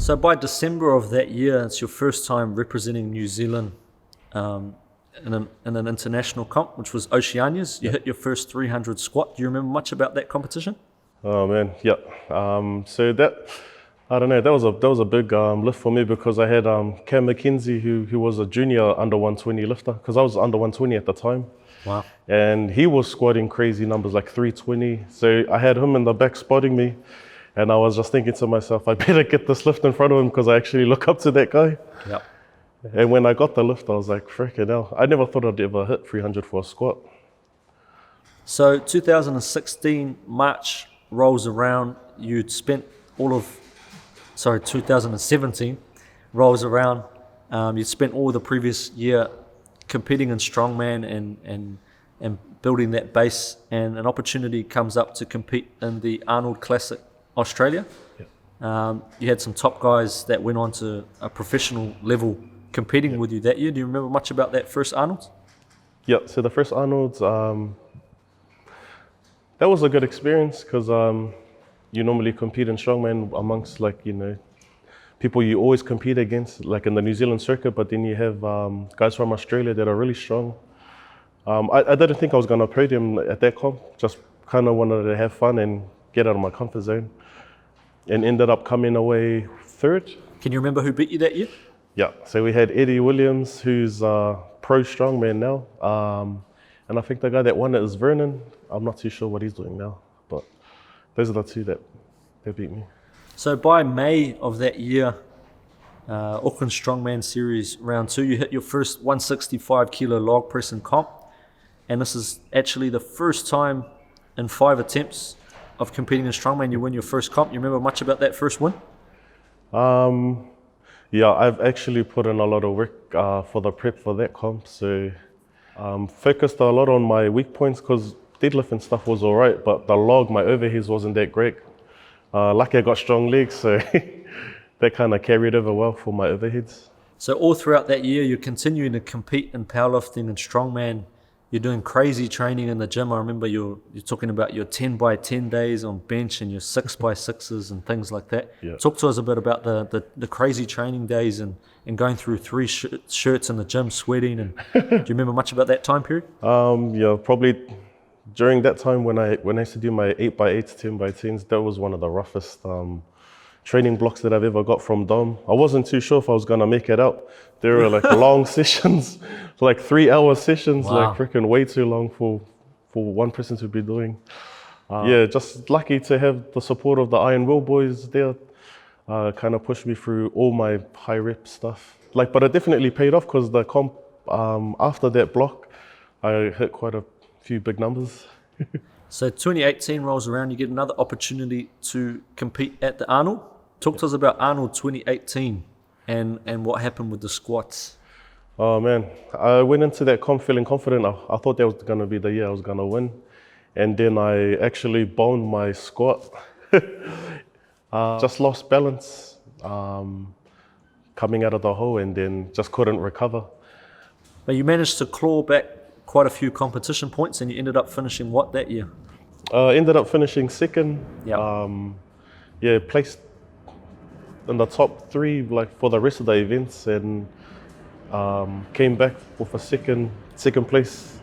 So by December of that year, it's your first time representing New Zealand in an international comp, which was Oceania's. You hit your first 300 squat. Do you remember much about that competition? Oh man, yeah. So that, I don't know, that was a big lift for me because I had Cam McKenzie, who was a junior under 120 lifter, because I was under 120 at the time. Wow. And he was squatting crazy numbers like 320. So I had him in the back spotting me, and I was just thinking to myself, I better get this lift in front of him because I actually look up to that guy. Yep. And when I got the lift, I was like, freaking hell. I never thought I'd ever hit 300 for a squat. So 2016 March rolls around. You'd spent 2017 rolls around. You'd spent all the previous year competing in Strongman and building that base, and an opportunity comes up to compete in the Arnold Classic Australia. Yeah. You had some top guys that went on to a professional level competing with you that year. Do you remember much about that first Arnold's? Yeah, so the first Arnold's, that was a good experience because you normally compete in Strongman amongst people you always compete against, like in the New Zealand circuit, but then you have guys from Australia that are really strong. I didn't think I was going to podium at that comp, just kind of wanted to have fun and get out of my comfort zone, and ended up coming away third. Can you remember who beat you that year? Yeah, so we had Eddie Williams, who's pro strongman now, and I think the guy that won it is Vernon. I'm not too sure what he's doing now, but those are the two that beat me. So by May of that year, Auckland Strongman Series round 2, you hit your first 165 kilo log press and comp, and this is actually the first time in 5 attempts of competing in Strongman you win your first comp. You remember much about that first win? Yeah, I've actually put in a lot of work for the prep for that comp, so focused a lot on my weak points because deadlift and stuff was all right, but the log, my overheads wasn't that great. Lucky I got strong legs, so that kind of carried over well for my overheads. So all throughout that year, you're continuing to compete in powerlifting and strongman. You're doing crazy training in the gym. I remember you're talking about your 10 by 10 days on bench and your 6 by 6s and things like that. Yeah. Talk to us a bit about the crazy training days and going through 3 shirts in the gym, sweating. And do you remember much about that time period? Yeah, probably during that time when I used to do my 8 by 8s, 10 by 10s, that was one of the roughest training blocks that I've ever got from Dom. I wasn't too sure if I was gonna make it out. There were like long sessions, like 3-hour sessions, Wow. like freaking way too long for one person to be doing. Yeah, just lucky to have the support of the Iron Will boys there. Kind of pushed me through all my high rep stuff. But it definitely paid off because the comp after that block, I hit quite a few big numbers. So 2018 rolls around, you get another opportunity to compete at the Arnold. Talk to us about Arnold 2018 and what happened with the squats. Oh man, I went into that comp feeling confident. I thought that was going to be the year I was going to win. And then I actually boned my squat. Just lost balance coming out of the hole and then just couldn't recover. But you managed to claw back quite a few competition points and you ended up finishing what that year? Ended up finishing second. Yeah. Placed in the top 3 for the rest of the events and came back with a second place